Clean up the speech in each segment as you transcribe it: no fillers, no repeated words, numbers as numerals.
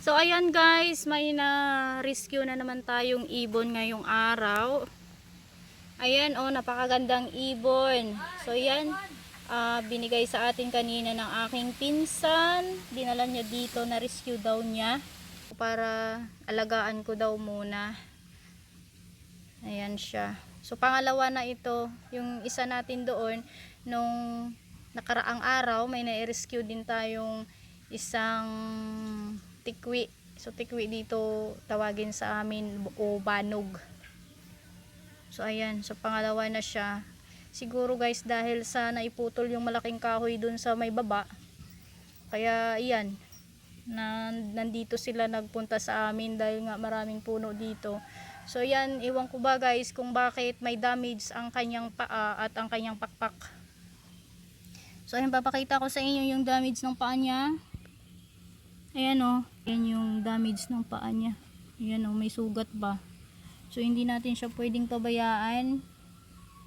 So ayan guys, may na-rescue na naman tayong ibon ngayong araw. Ayan oh, napakagandang ibon. So yan, binigay sa atin kanina ng aking pinsan. Dinala niya dito, na-rescue daw niya. Para alagaan ko daw muna. Ayan siya. So pangalawa na ito, yung isa natin doon, nung nakaraang araw, may na-rescue din tayong isang tikwi. So tikwi dito tawagin sa amin o banog. So ayan, so pangalawa na siya. Siguro guys dahil sa naiputol yung malaking kahoy dun sa may baba. Kaya iyan, nandito sila nagpunta sa amin dahil nga maraming puno dito. So yan, iwan ko ba guys kung bakit may damage ang kanyang paa at ang kanyang pakpak. So ayan, papakita ko sa inyo yung damage ng paa niya. Ayan o, ayan yung damage ng paa niya. Ayan o, may sugat ba. So hindi natin siya pwedeng pabayaan.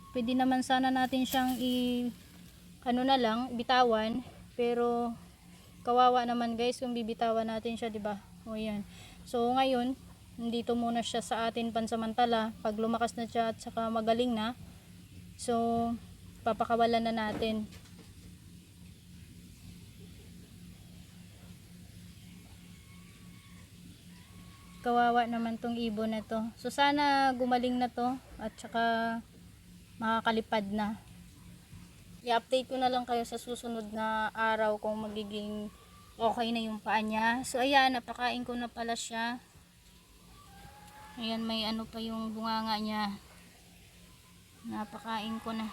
Pwede naman sana natin siyang bitawan. Pero kawawa naman guys kung bibitawan natin siya, 'di ba? O ayan. So ngayon, nandito muna siya sa atin pansamantala. Pag lumakas na siya at saka magaling na, so papakawalan na natin. Kawawa naman tong ibon na to. So sana gumaling na to at saka makakalipad na. I-update ko na lang kayo sa susunod na araw kung magiging okay na yung paa niya. So ayan, napakain ko na pala siya. Ayan, may ano pa yung bunganga niya. Napakain ko na.